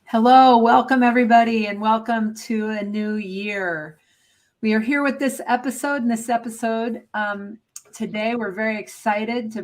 Hello, welcome everybody, and welcome to a new year. We are here with this episode. Today, we're very excited to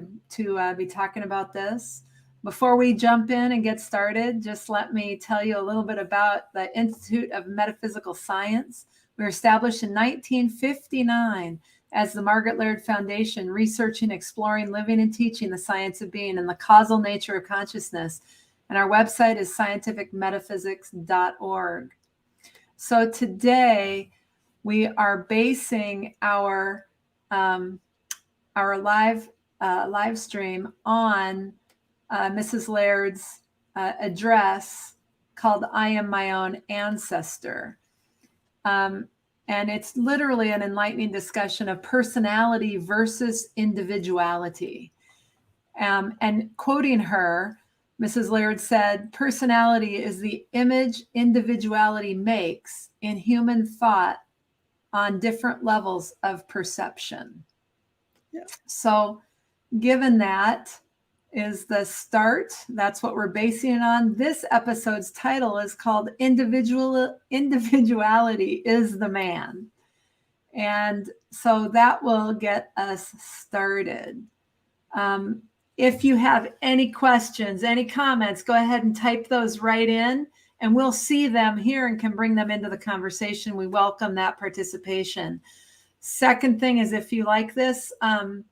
be talking about this. Before we jump in and get started, just let me tell you a little bit about the Institute of Metaphysical Science. We were established in 1959 as the Margaret Laird Foundation, researching, exploring, living, and teaching the science of being and the causal nature of consciousness. And our website is scientificmetaphysics.org. So today we are basing our live stream on Mrs. Laird's address called "I Am My Own Ancestor." And it's literally an enlightening discussion of personality versus individuality. And quoting her, Mrs. Laird said, "Personality is the image individuality makes in human thought on different levels of perception." Yeah. So given that is the start, that's what we're basing it on. This episode's title is called Individuality Is The Man. And so that will get us started. If you have any questions, any comments, go ahead and type those right in, and we'll see them here and can bring them into the conversation. We welcome that participation. Second thing is, if you like this podcast,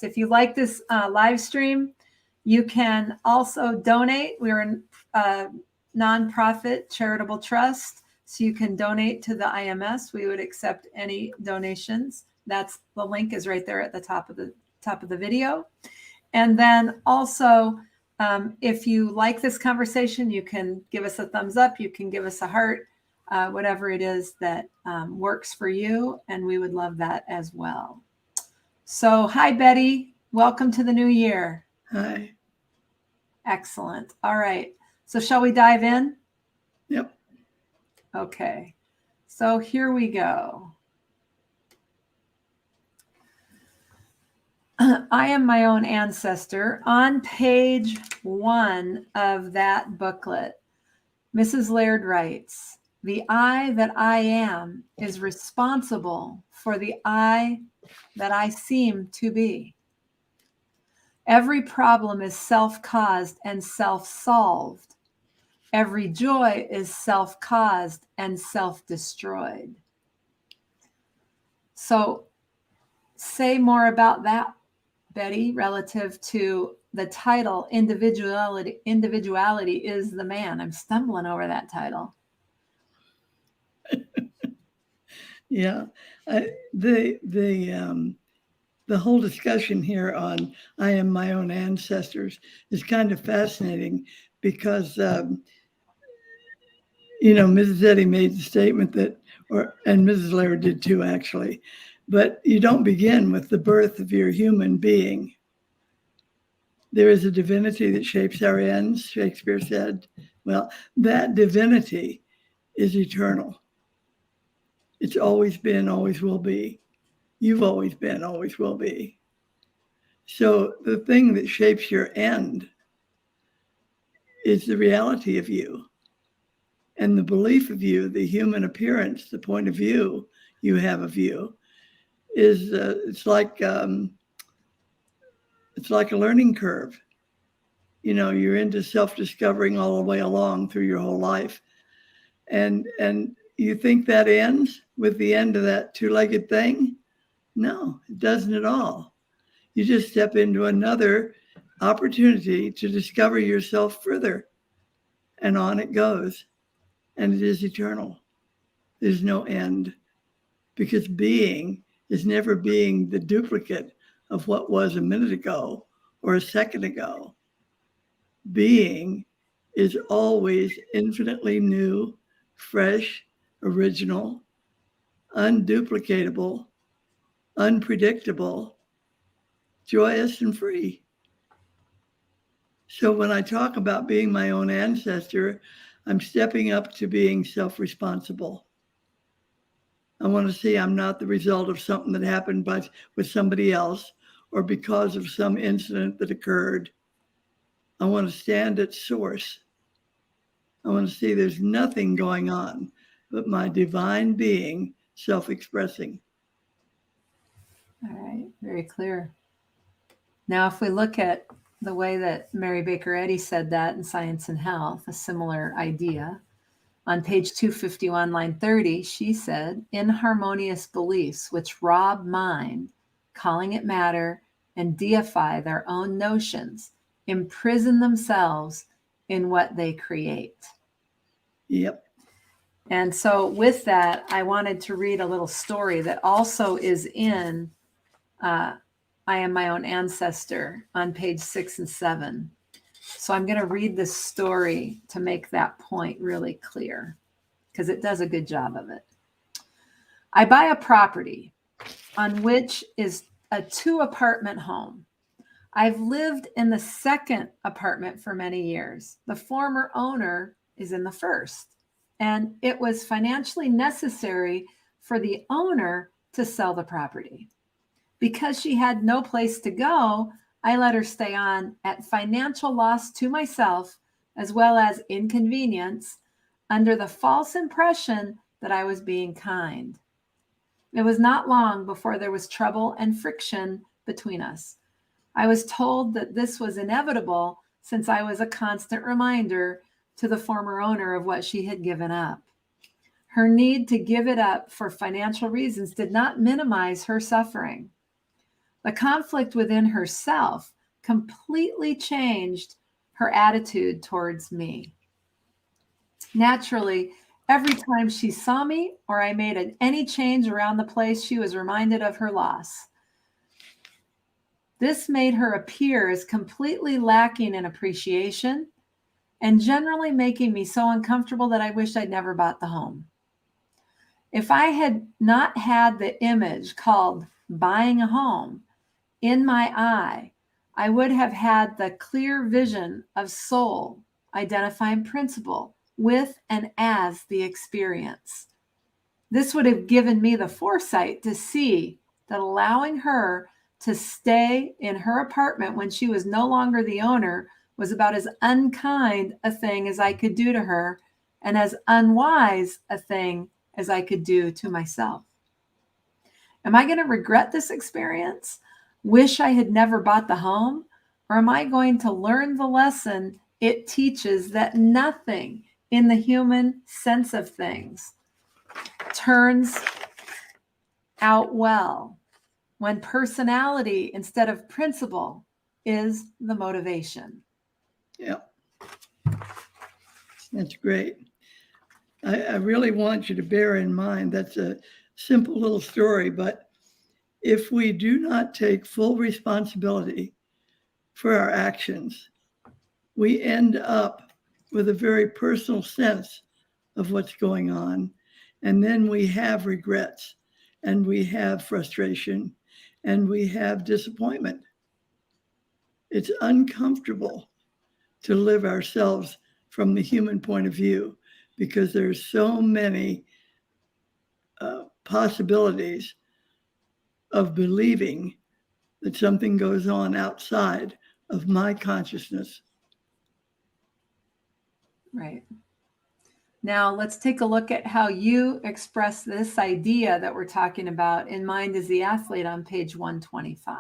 if you like this live stream, you can also donate. We're a nonprofit charitable trust, so you can donate to the IMS. We would accept any donations. The link is right there at the top of the video. And then also, if you like this conversation, you can give us a thumbs up, you can give us a heart, whatever it is that works for you, and we would love that as well. So hi, Betty, welcome to the new year. Hi. Excellent. All right, so shall we dive in? Yep. Okay, so here we go. I Am My Own Ancestor. On page 1 of that booklet, Mrs. Laird writes, "The I that I am is responsible for the I that I seem to be. Every problem is self-caused and self-solved. Every joy is self-caused and self-destroyed." So say more about that, Betty, relative to the title, Individuality Is The Man. I'm stumbling over that title. Yeah. The whole discussion here on I Am My Own Ancestors is kind of fascinating because, Mrs. Eddy made the statement that, and Mrs. Laird did too, actually, but you don't begin with the birth of your human being. There is a divinity that shapes our ends, Shakespeare said. Well, that divinity is eternal. It's always been, always will be. You've always been, always will be. So the thing that shapes your end is the reality of you. And the belief of you, the human appearance, the point of view you have of you, is it's like a learning curve. You're into self-discovering all the way along through your whole life. And you think that ends with the end of that two-legged thing? No, it doesn't at all. You just step into another opportunity to discover yourself further. And on it goes. And it is eternal. There's no end. Because being is never being the duplicate of what was a minute ago or a second ago. Being is always infinitely new, fresh, original, unduplicatable, unpredictable, joyous, and free. So when I talk about being my own ancestor, I'm stepping up to being self-responsible. I want to see I'm not the result of something that happened with somebody else or because of some incident that occurred. I want to stand at source. I want to see there's nothing going on but my divine being self-expressing. All right, very clear. Now, if we look at the way that Mary Baker Eddy said that in Science and Health, a similar idea, on page 251, line 30, she said, inharmonious beliefs which rob mind, calling it matter, and deify their own notions, imprison themselves in what they create. Yep. And so with that, I wanted to read a little story that also is in I Am My Own Ancestor on page 6 and 7. So I'm going to read this story to make that point really clear, because it does a good job of it. I buy a property on which is a 2-apartment home. I've lived in the second apartment for many years. The former owner is in the first, and it was financially necessary for the owner to sell the property. Because she had no place to go, I let her stay on at financial loss to myself, as well as inconvenience, under the false impression that I was being kind. It was not long before there was trouble and friction between us. I was told that this was inevitable since I was a constant reminder to the former owner of what she had given up. Her need to give it up for financial reasons did not minimize her suffering. The conflict within herself completely changed her attitude towards me. Naturally, every time she saw me or I made any change around the place, she was reminded of her loss. This made her appear as completely lacking in appreciation and generally making me so uncomfortable that I wished I'd never bought the home. If I had not had the image called buying a home in my eye, I would have had the clear vision of soul identifying principle with and as the experience. This would have given me the foresight to see that allowing her to stay in her apartment when she was no longer the owner was about as unkind a thing as I could do to her and as unwise a thing as I could do to myself. Am I going to regret this experience? Wish I had never bought the home? Or am I going to learn the lesson it teaches that nothing in the human sense of things turns out well when personality instead of principle is the motivation? Yeah. That's great. I really want you to bear in mind that's a simple little story, but if we do not take full responsibility for our actions, we end up with a very personal sense of what's going on. And then we have regrets and we have frustration and we have disappointment. It's uncomfortable to live ourselves from the human point of view because there's so many possibilities of believing that something goes on outside of my consciousness. Right. Now, let's take a look at how you express this idea that we're talking about in Mind is the Athlete on page 125,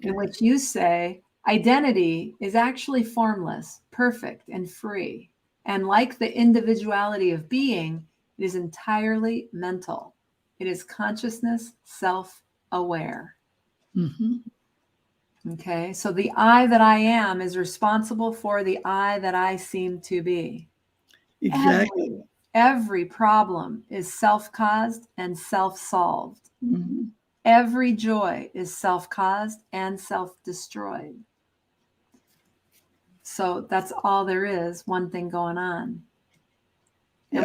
in which you say, identity is actually formless, perfect, and free. And like the individuality of being, it is entirely mental. It is consciousness, self-aware. Mm-hmm. Okay, so the I that I am is responsible for the I that I seem to be. Exactly. Every problem is self-caused and self-solved. Mm-hmm. Every joy is self-caused and self-destroyed. So that's all there is, one thing going on. And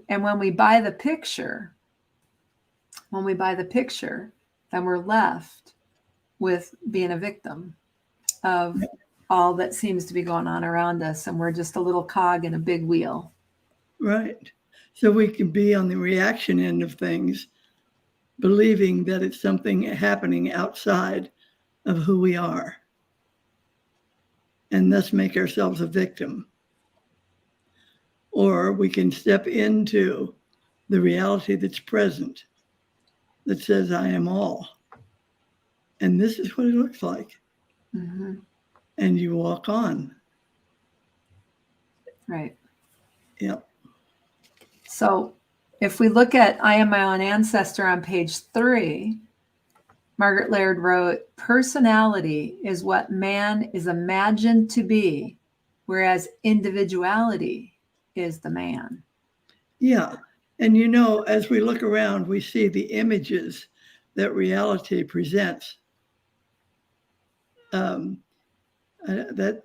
Yep. when we buy the picture, then we're left with being a victim of all that seems to be going on around us, and we're just a little cog in a big wheel. Right. So we can be on the reaction end of things, believing that it's something happening outside of who we are. and thus make ourselves a victim. Or we can step into the reality that's present, that says, I am all. And this is what it looks like. Mm-hmm. And you walk on. Right. Yep. So if we look at I Am My Own Ancestor on page 3, Margaret Laird wrote, personality is what man is imagined to be, whereas individuality is the man. Yeah. And you know, as we look around, we see the images that reality presents. That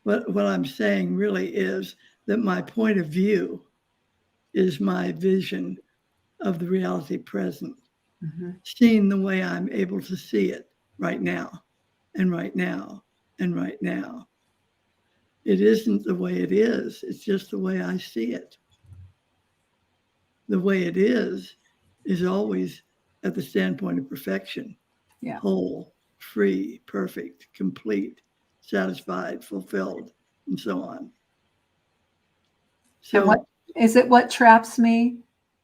what I'm saying really is that my point of view is my vision of the reality present, seen the way I'm able to see it right now, and right now, and right now. It isn't the way it is. It's just the way I see it. The way it is always at the standpoint of perfection. Yeah. Whole, free, perfect, complete, satisfied, fulfilled, and so on. So, And what is it? What traps me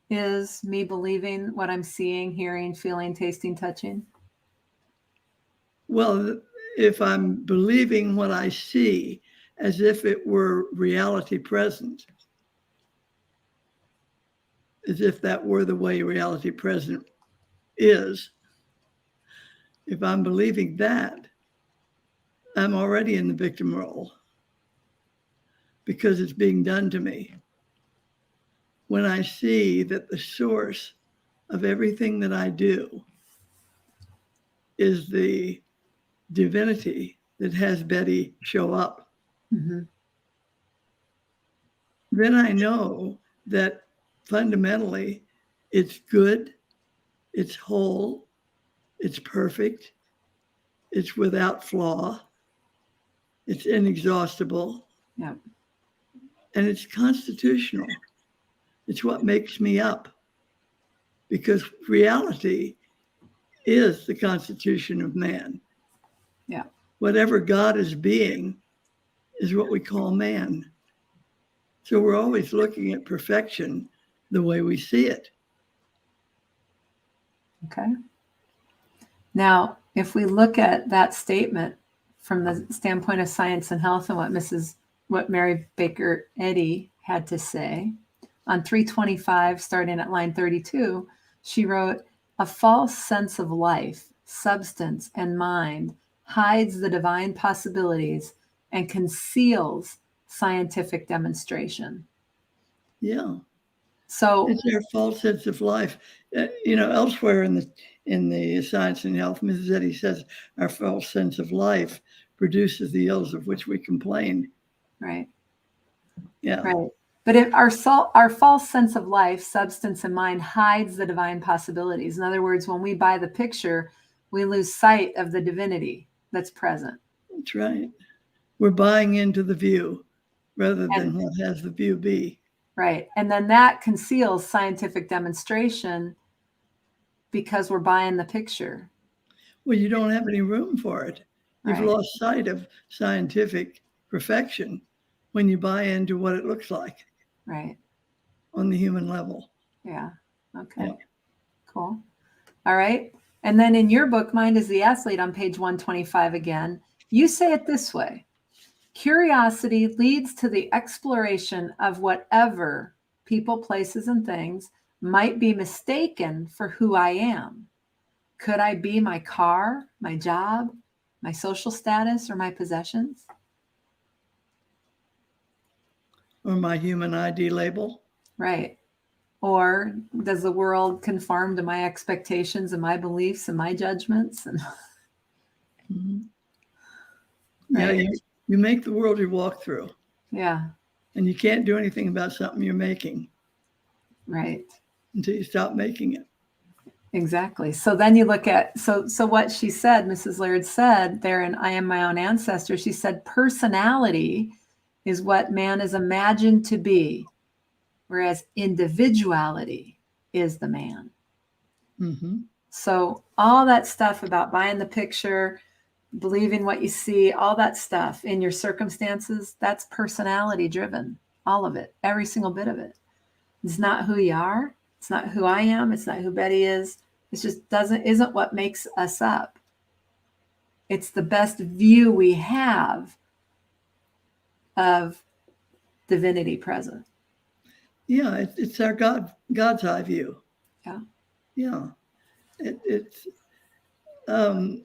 is me believing what I'm seeing, hearing, feeling, tasting, touching. well, if I'm believing what I see as if it were reality present, as if that were the way reality present is, if I'm believing that, I'm already in the victim role because it's being done to me. When I see that the source of everything that I do is the divinity that has Betty show up, Mm-hmm. then I know that fundamentally it's good, it's whole, it's perfect, it's without flaw, it's inexhaustible, Yeah. and it's constitutional. It's what makes me up, because reality is the constitution of man. Yeah. Whatever God is being is what we call man. So we're always looking at perfection the way we see it. Okay. Now, if we look at that statement from the standpoint of science and health and what Mary Baker Eddy had to say on 325, starting at line 32, she wrote, a false sense of life, substance, and mind hides the divine possibilities and conceals scientific demonstration. Yeah. So It's our false sense of life. Elsewhere in the science and health, Mrs. Eddy says our false sense of life produces the ills of which we complain. right. Yeah. Right. But if our false sense of life, substance, and mind hides the divine possibilities. In other words, when we buy the picture, we lose sight of the divinity that's present. That's right. We're buying into the view rather than what has the view be. Right. And then that conceals scientific demonstration because we're buying the picture. Well, you don't have any room for it. You've Right. lost sight of scientific perfection when you buy into what it looks like Right. on the human level. Yeah. Okay. Yeah. Cool. All right. And then in your book, Mind is the Athlete, on page 125 again, you say it this way. Curiosity leads to the exploration of whatever people, places, and things might be mistaken for who I am. Could I be my car, my job, my social status, or my possessions? Or my human ID label. Right. Or does the world conform to my expectations and my beliefs and my judgments? And Mm-hmm. right. Yeah, you make the world you walk through. Yeah. And you can't do anything about something you're making. Right. Until you stop making it. Exactly. So then you look at, so what she said, Mrs. Laird said there in I Am My Own Ancestor, she said, personality is what man is imagined to be, whereas individuality is the man. Mm-hmm. So all that stuff about buying the picture, believing what you see, all that stuff in your circumstances, that's personality driven. All of it, every single bit of it. It's not who you are. It's not who I am. It's not who Betty is. It just isn't what makes us up. It's the best view we have of divinity present. Yeah, it's our God's eye view. Yeah. Yeah. It's how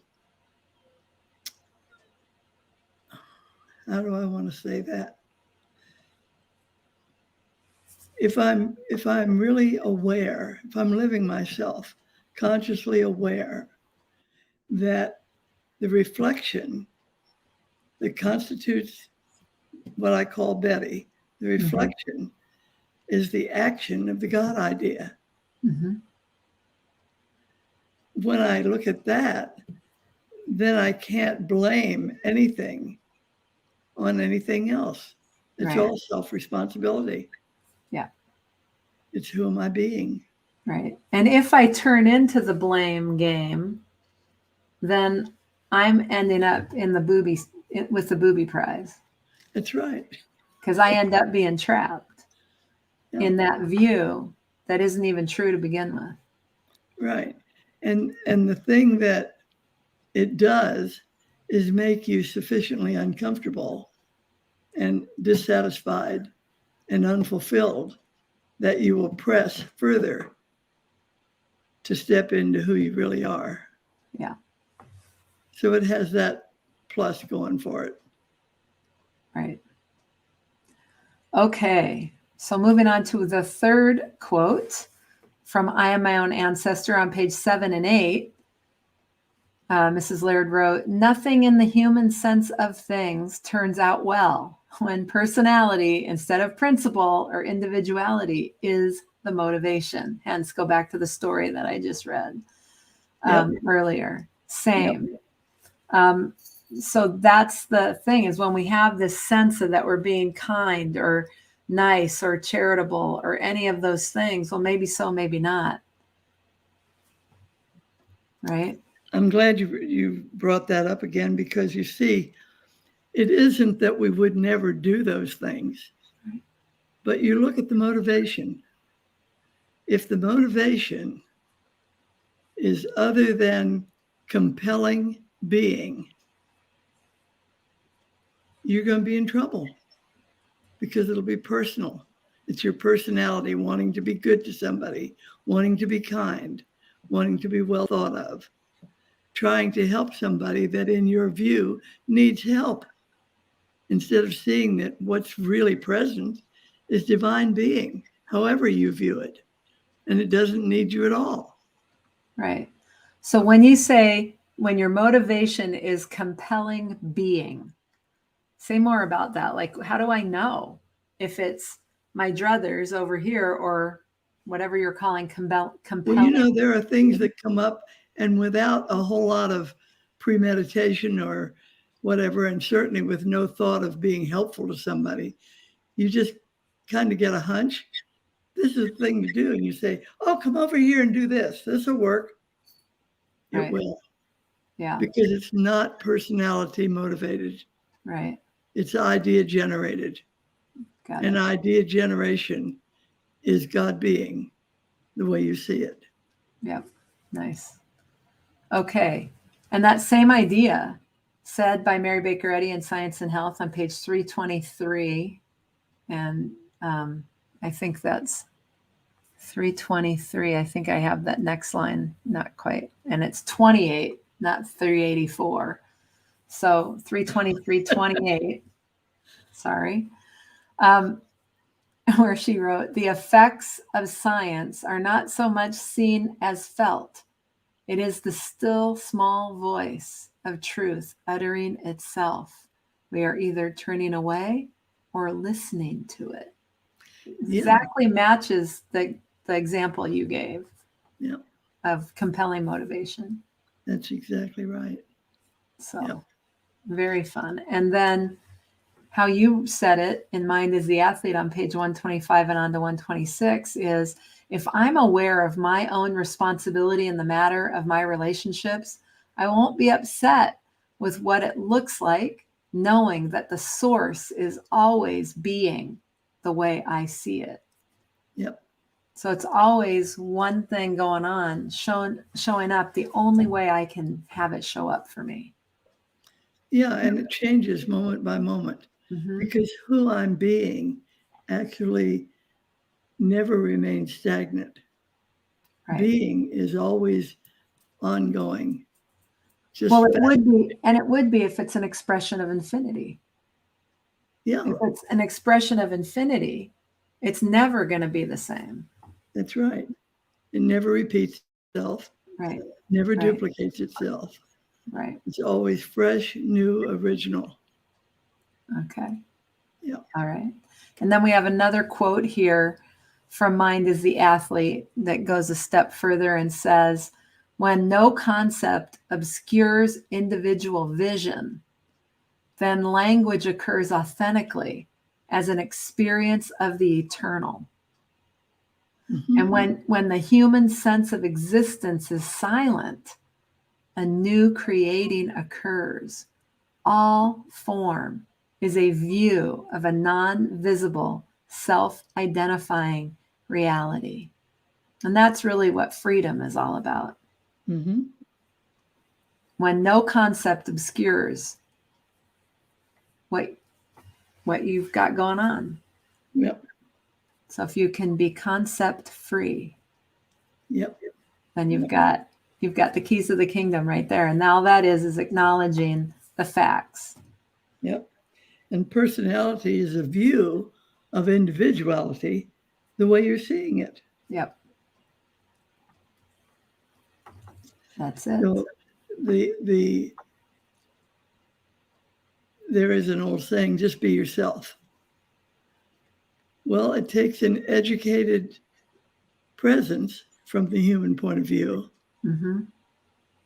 do I want to say that? If I'm really aware, if I'm living myself, consciously aware that the reflection that constitutes what I call Betty, the reflection is the action of the God idea. Mm-hmm. When I look at that, then I can't blame anything on anything else. It's all self-responsibility. Yeah. It's who am I being? Right. And if I turn into the blame game, then I'm ending up in the with the booby prize. That's right. Because I end up being trapped in that view that isn't even true to begin with. Right. And the thing that it does is make you sufficiently uncomfortable and dissatisfied and unfulfilled that you will press further to step into who you really are. Yeah. So it has that plus going for it. Right. Okay. So moving on to the third quote from I Am My Own Ancestor on page 7 and 8. Mrs. Laird wrote, "Nothing in the human sense of things turns out well when personality instead of principle or individuality is the motivation." Hence, go back to the story that I just read earlier. Same. So that's the thing, is when we have this sense of that we're being kind or nice or charitable or any of those things, well, maybe so, maybe not. Right? I'm glad you brought that up again, because you see, it isn't that we would never do those things, but you look at the motivation. If the motivation is other than compelling being, you're going to be in trouble, because it'll be personal. It's your personality wanting to be good to somebody, wanting to be kind, wanting to be well thought of, trying to help somebody that in your view needs help, instead of seeing that what's really present is divine being, however you view it, and it doesn't need you at all. Right. So when you say, when your motivation is compelling being, say more about that. Like, how do I know if it's my druthers over here or whatever you're calling compelling? Well, there are things that come up, and without a whole lot of premeditation or whatever, and certainly with no thought of being helpful to somebody, you just kind of get a hunch. This is the thing to do. And you say, oh, come over here and do this. This will work. It will. Yeah. Because it's not personality motivated. Right. It's idea generated. Got it. And idea generation is God being the way you see it. Yep. Nice. Okay. And that same idea said by Mary Baker Eddy in Science and Health on page 323. And I think that's 323. I think I have that next line, not quite. And it's 28, not 384. So 323, 28. Sorry. Where she wrote, "The effects of science are not so much seen as felt. It is the still small voice of truth uttering itself. We are either turning away or listening to it." Exactly matches the example you gave of compelling motivation. That's exactly right. So very fun. And then how you said it in Mind is the Athlete on page 125 and on to 126 is, if I'm aware of my own responsibility in the matter of my relationships, I won't be upset with what it looks like, knowing that the source is always being the way I see it. Yep. So it's always one thing going on, showing up the only way I can have it show up for me. Yeah, and it changes moment by moment, because who I'm being actually never remains stagnant. Right. Being is always ongoing. Well, it would be, and it would be if it's an expression of infinity. Yeah. If it's an expression of infinity, it's never going to be the same. That's right. It never repeats itself. Right. Never duplicates itself. Right. It's always fresh, new, original. Okay. Yeah. All right. And then we have another quote here from Mind is the Athlete that goes a step further and says, when no concept obscures individual vision, then language occurs authentically as an experience of the eternal. And when the human sense of existence is silent, a new creating occurs. All form is a view of a non-visible, self-identifying reality. And that's really what freedom is all about. When no concept obscures what you've got going on. Yep. So if you can be concept free, yep, then you've got the keys of the kingdom right there. And all that is acknowledging the facts. Yep. And personality is a view of individuality the way you're seeing it. Yep. That's it. So there is an old saying, just be yourself. Well, it takes an educated presence from the human point of view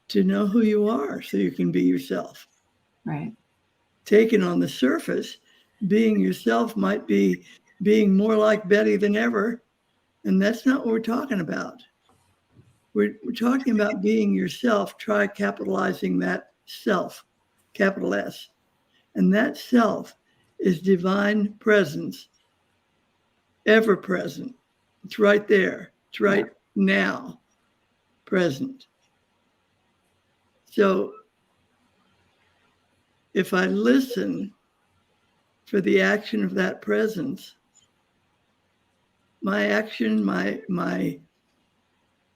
to know who you are so you can be yourself. Right. Taken on the surface, being yourself might be being more like Betty than ever. And that's not what we're talking about. We're talking about being yourself. Try capitalizing that self, capital S. And that self is divine presence, ever present. It's right there. It's right now, present. So if I listen for the action of that presence, my action, my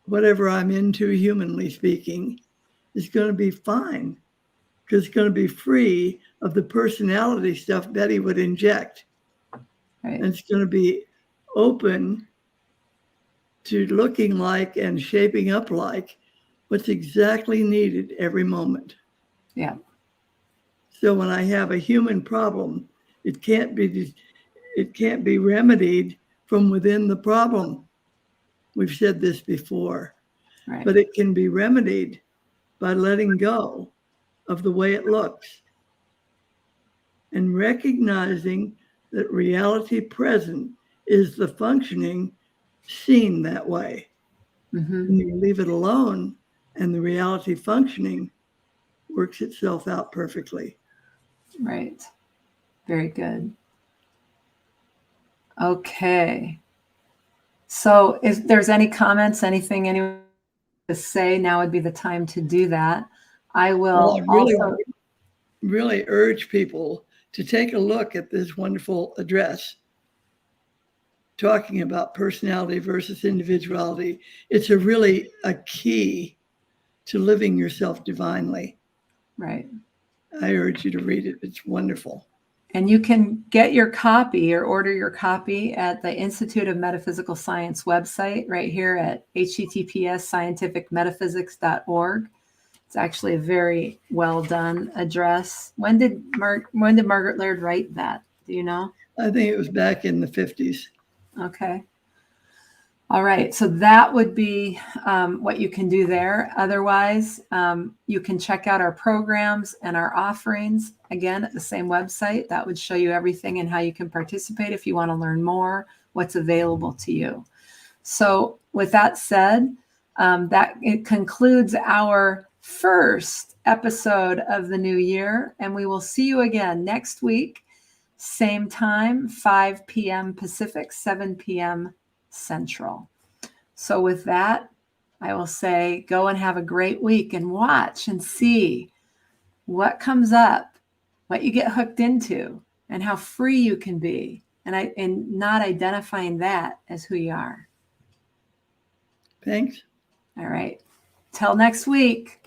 whatever I'm into, humanly speaking, is going to be fine, because it's going to be free of the personality stuff Betty would inject. Right. And it's going to be open to looking like and shaping up like what's exactly needed every moment. Yeah. So when I have a human problem, it can't be remedied from within the problem. We've said this before, but it can be remedied by letting go of the way it looks and recognizing that reality present is the functioning seen that way. And you leave it alone, and the reality functioning works itself out perfectly. Right. Very good. Okay. So if there's any comments, anything anyone to say, now would be the time to do that. I will really urge people to take a look at this wonderful address talking about personality versus individuality. It's a key to living yourself divinely. Right. I urge you to read it. It's wonderful. And you can get your copy or order your copy at the Institute of Metaphysical Science website right here at https://scientificmetaphysics.org. It's actually a very well done address. When did Margaret Laird write that? Do you know? I think it was back in the 50s. Okay. All right. So that would be what you can do there. Otherwise, you can check out our programs and our offerings again at the same website. That would show you everything and how you can participate if you want to learn more, what's available to you. So with that said, that it concludes our first episode of the new year. And we will see you again next week, same time, 5 p.m. Pacific, 7 p.m. Central. So with that, I will say go and have a great week and watch and see what comes up, what you get hooked into, and how free you can be, and not identifying that as who you are. Thanks. All right. Till next week.